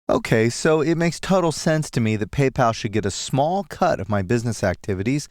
Okay, so it makes total sense to me that PayPal should get a small cut of my business activities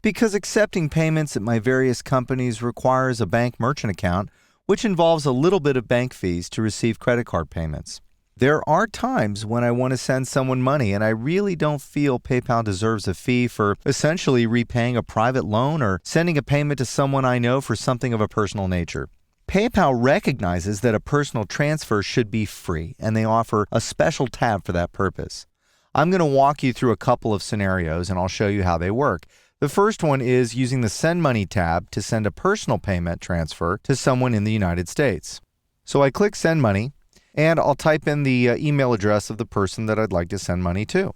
because accepting payments at my various companies requires a bank merchant account, which involves a little bit of bank fees to receive credit card payments. There are times when I want to send someone money, and I really don't feel PayPal deserves a fee for essentially repaying a private loan or sending a payment to someone I know for something of a personal nature. PayPal recognizes that a personal transfer should be free, and they offer a special tab for that purpose. I'm going to walk you through a couple of scenarios, and I'll show you how they work. The first one is using the Send Money tab to send a personal payment transfer to someone in the United States. So I click Send Money, and I'll type in the email address of the person that I'd like to send money to.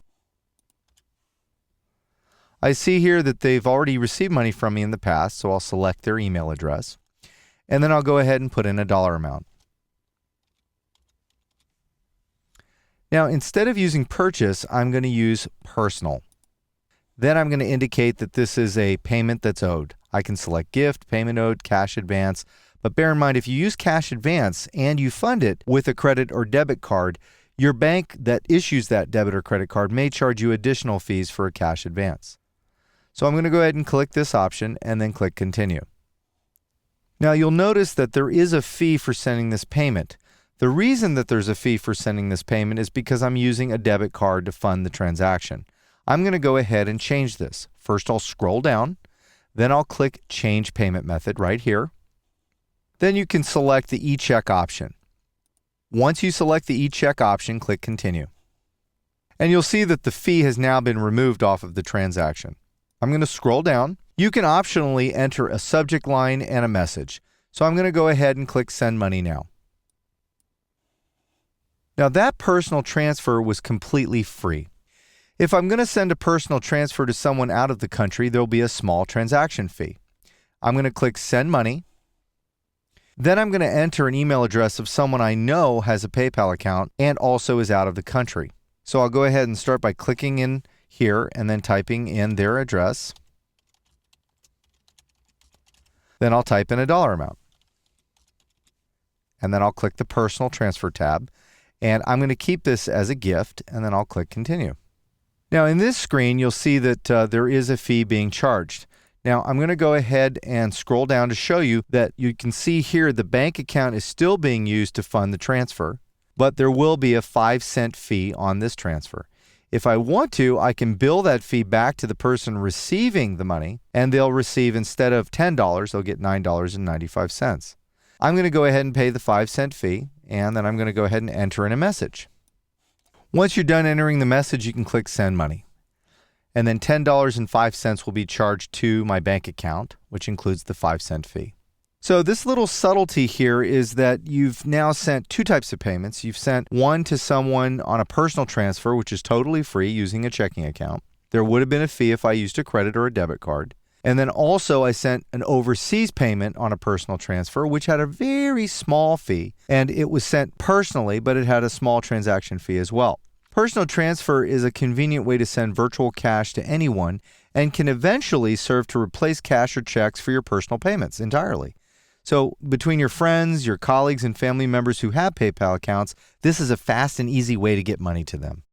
I see here that they've already received money from me in the past, so I'll select their email address. And then I'll go ahead and put in a dollar amount. Now, instead of using purchase, I'm going to use personal. Then I'm going to indicate that this is a payment that's owed. I can select gift, payment owed, cash advance. But bear in mind, if you use cash advance and you fund it with a credit or debit card, your bank that issues that debit or credit card may charge you additional fees for a cash advance. So I'm going to go ahead and click this option and then click Continue. Now you'll notice that there is a fee for sending this payment. The reason that there's a fee for sending this payment is because I'm using a debit card to fund the transaction. I'm going to go ahead and change this. First I'll scroll down, then I'll click Change Payment Method right here. Then you can select the e-check option. Once you select the e-check option, click Continue. And you'll see that the fee has now been removed off of the transaction. I'm going to scroll down. You can optionally enter a subject line and a message. So I'm going to go ahead and click Send Money now. Now that personal transfer was completely free. If I'm going to send a personal transfer to someone out of the country, there'll be a small transaction fee. I'm going to click Send Money. Then I'm going to enter an email address of someone I know has a PayPal account and also is out of the country. So I'll go ahead and start by clicking in here and then typing in their address. Then I'll type in a dollar amount. And then I'll click the Personal Transfer tab. And I'm going to keep this as a gift, and then I'll click Continue. Now in this screen, you'll see that there is a fee being charged. Now I'm going to go ahead and scroll down to show you that you can see here the bank account is still being used to fund the transfer, but there will be a 5-cent fee on this transfer. If I want to, I can bill that fee back to the person receiving the money, and they'll receive, instead of $10, they'll get $9.95. I'm going to go ahead and pay the 5-cent fee, and then I'm going to go ahead and enter in a message. Once you're done entering the message, you can click Send Money. And then $10.05 will be charged to my bank account, which includes the 5-cent fee. So this little subtlety here is that you've now sent two types of payments. You've sent one to someone on a personal transfer, which is totally free using a checking account. There would have been a fee if I used a credit or a debit card. And then also I sent an overseas payment on a personal transfer, which had a very small fee. And it was sent personally, but it had a small transaction fee as well. Personal transfer is a convenient way to send virtual cash to anyone and can eventually serve to replace cash or checks for your personal payments entirely. So between your friends, your colleagues, and family members who have PayPal accounts, this is a fast and easy way to get money to them.